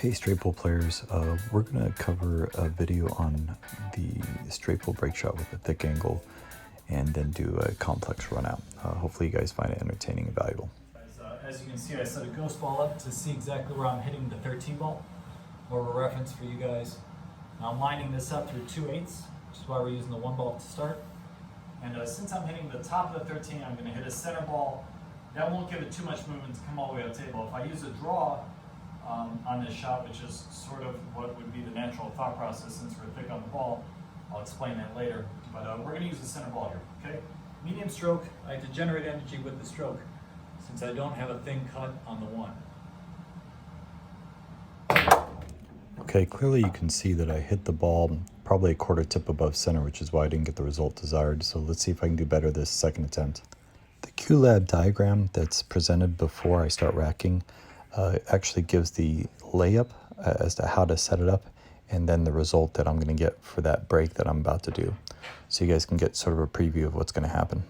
Hey straight pull players, we're going to cover a video on the straight pull break shot with a thick angle and then do a complex run out. Hopefully you guys find it entertaining and valuable. As you can see, I set a ghost ball up to see exactly where I'm hitting the 13 ball. More of a reference for you guys. Now I'm lining this up through 2/8, which is why we're using the 1 ball to start. And since I'm hitting the top of the 13, I'm going to hit a center ball. That won't give it too much movement to come all the way up the table. If I use a draw on this shot, which is sort of what would be the natural thought process since we're thick on the ball, I'll explain that later. But we're going to use the center ball here, okay? Medium stroke, I have to generate energy with the stroke since I don't have a thin cut on the 1. Okay, clearly you can see that I hit the ball probably a quarter tip above center, which is why I didn't get the result desired. So let's see if I can do better this second attempt. The QLab diagram that's presented before I start racking actually gives the layup as to how to set it up and then the result that I'm going to get for that break that I'm about to do. So you guys can get sort of a preview of what's going to happen.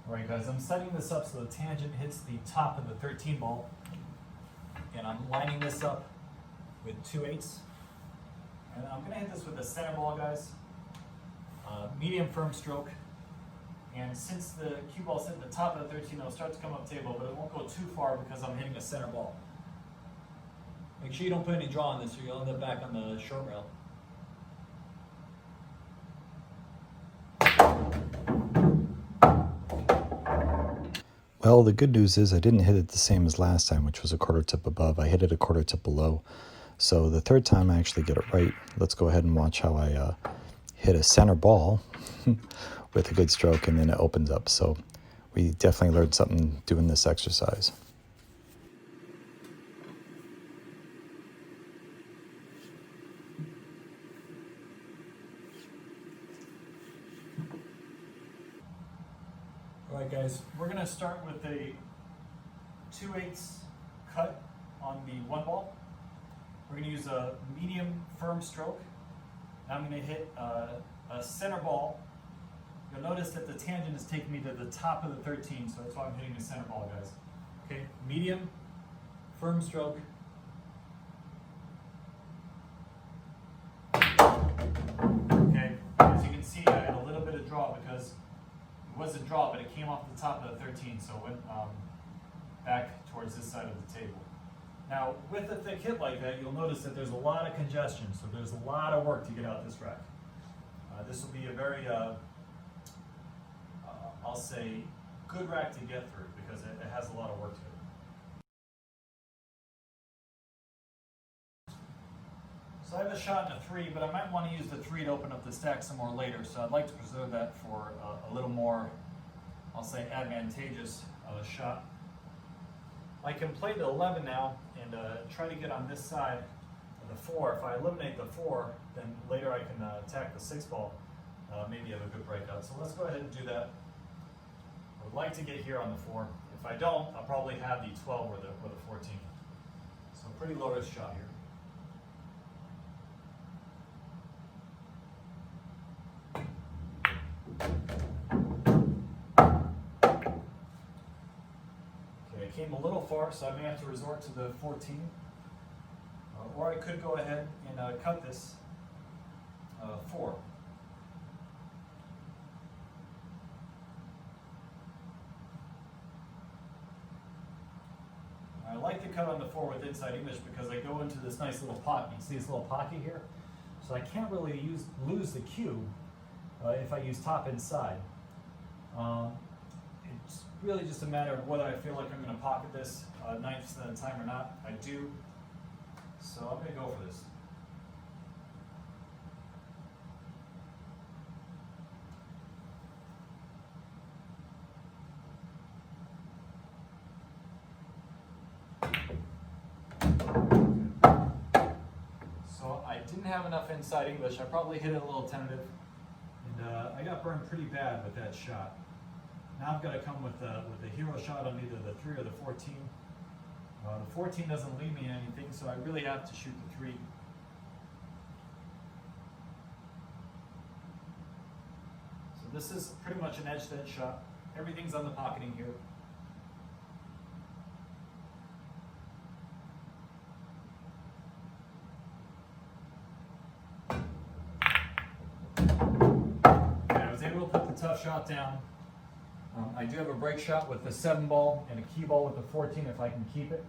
Alright guys, I'm setting this up so the tangent hits the top of the 13 ball. And I'm lining this up with 2/8. And I'm going to hit this with the center ball, guys. Medium firm stroke. And since the cue ball's hitting the top of the 13, it'll start to come up table, but it won't go too far because I'm hitting a center ball. Make sure you don't put any draw on this or you'll end up back on the short rail. Well, the good news is I didn't hit it the same as last time, which was a quarter tip above. I hit it a quarter tip below. So the third time I actually get it right. Let's go ahead and watch how I hit a center ball with a good stroke and then it opens up. So we definitely learned something doing this exercise. Alright guys, we're going to start with a 2/8 cut on the 1 ball. We're going to use a medium firm stroke. Now I'm going to hit a center ball. You'll notice that the tangent is taking me to the top of the 13, so that's why I'm hitting the center ball, guys. Okay, medium, firm stroke. Okay, as you can see, I had a little bit of draw because it wasn't draw, but it came off the top of the 13, so it went back towards this side of the table. Now, with a thick hit like that, you'll notice that there's a lot of congestion, so there's a lot of work to get out this rack. This will be a very, I'll say, good rack to get through because it has a lot of work to it. So I have a shot in a 3, but I might want to use the 3 to open up the stack some more later, so I'd like to preserve that for a little more, I'll say, advantageous shot. I can play the 11 now and try to get on this side of the 4. If I eliminate the 4, then later I can attack the 6 ball, maybe have a good breakout. So let's go ahead and do that. I would like to get here on the 4. If I don't, I'll probably have the 12 or the 14. So pretty low risk shot here. Came a little far, so I may have to resort to the 14. Or I could go ahead and cut this 4. I like to cut on the 4 with inside English because I go into this nice little pocket. You see this little pocket here? So I can't really lose the cue if I use top inside. It's really just a matter of whether I feel like I'm going to pocket this 90% of the time or not. I do. So I'm going to go for this. So I didn't have enough inside English. I probably hit it a little tentative. And I got burned pretty bad with that shot. Now I've got to come with a hero shot on either the 3 or the 14. The 14 doesn't leave me anything, so I really have to shoot the 3. So this is pretty much an edge-to-edge shot. Everything's on the pocketing here. maybe we'll put the tough shot down. I do have a break shot with the 7 ball and a key ball with the 14 if I can keep it.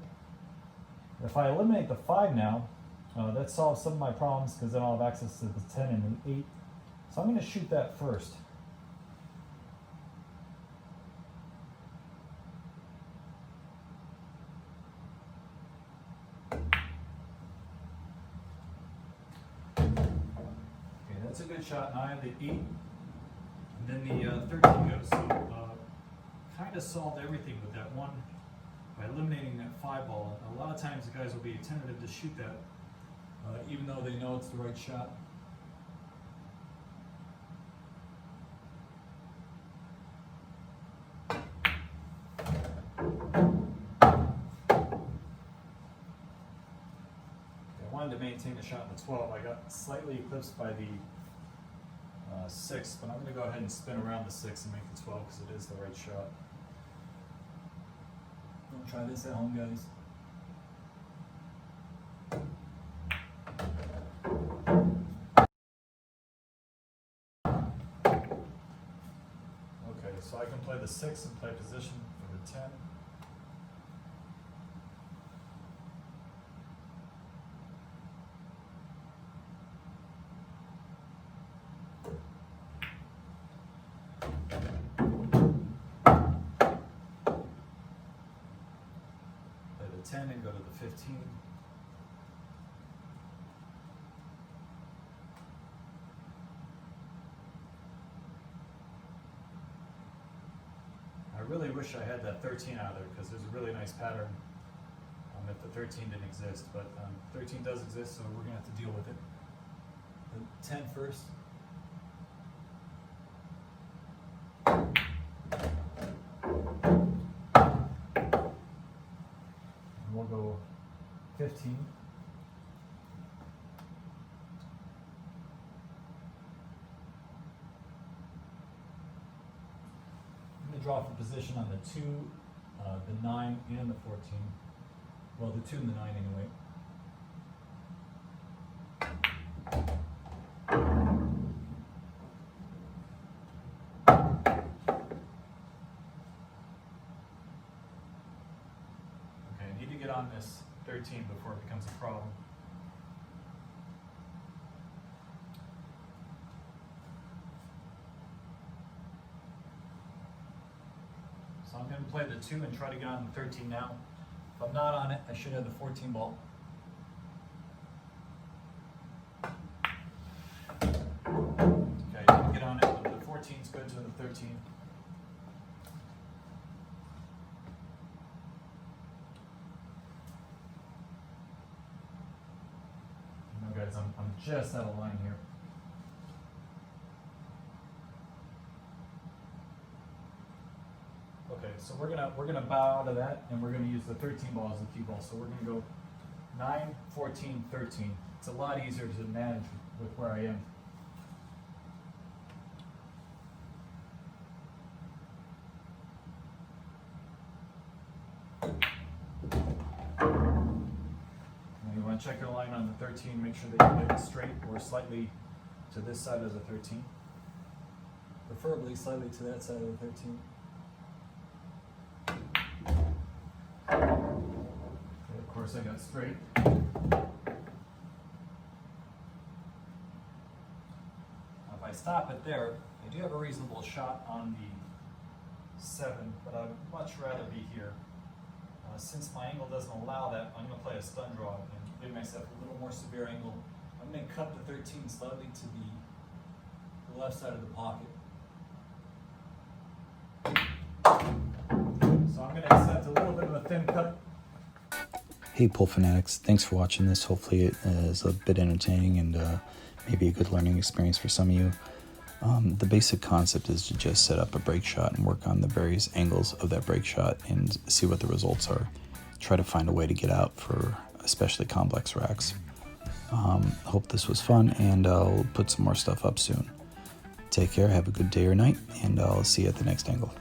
If I eliminate the 5 now, that solves some of my problems because then I'll have access to the 10 and the 8. So I'm going to shoot that first. Okay, that's a good shot. Now I have the 8, and then the 13 goes. So kind of solved everything with that one by eliminating that 5 ball. A lot of times the guys will be tentative to shoot that, even though they know it's the right shot. To maintain a shot in the 12. I got slightly eclipsed by the 6, but I'm going to go ahead and spin around the 6 and make the 12 because it is the right shot. Don't try this at home, guys. Okay, so I can play the 6 and play position for the 10. Play the 10 and go to the 15. I really wish I had that 13 out of there because there's a really nice pattern if the 13 didn't exist, but 13 does exist, so we're going to have to deal with it. The 10 first. And we'll go 15. Draw for position on the 2, the 9, and the 14. Well, the 2 and the 9 anyway. Okay, I need to get on this 13 before it becomes a problem. So I'm going to play the 2 and try to get on the 13 now. If I'm not on it, I should have the 14 ball. Okay, I didn't get on it, but the 14 is good to the 13. You know, guys, I'm just out of line here. Okay, so we're gonna bow out of that, and we're gonna use the 13 ball as the cue ball. So we're gonna go 9, 14, 13. It's a lot easier to manage with where I am. Now you want to check your line on the 13. Make sure that you get it straight or slightly to this side of the 13. Preferably slightly to that side of the 13. Of course, I got straight. Now, if I stop it there, I do have a reasonable shot on the 7, but I'd much rather be here. Since my angle doesn't allow that, I'm going to play a stun draw and give myself a little more severe angle. I'm going to cut the 13 slightly to the left side of the pocket. So I'm going to accept a little bit of a thin cut. Hey pool fanatics, thanks for watching this. Hopefully it is a bit entertaining and maybe a good learning experience for some of you. The basic concept is to just set up a break shot and work on the various angles of that break shot and see what the results are. Try to find a way to get out for especially complex racks. Hope this was fun, and I'll put some more stuff up soon. Take care, have a good day or night, and I'll see you at the next angle.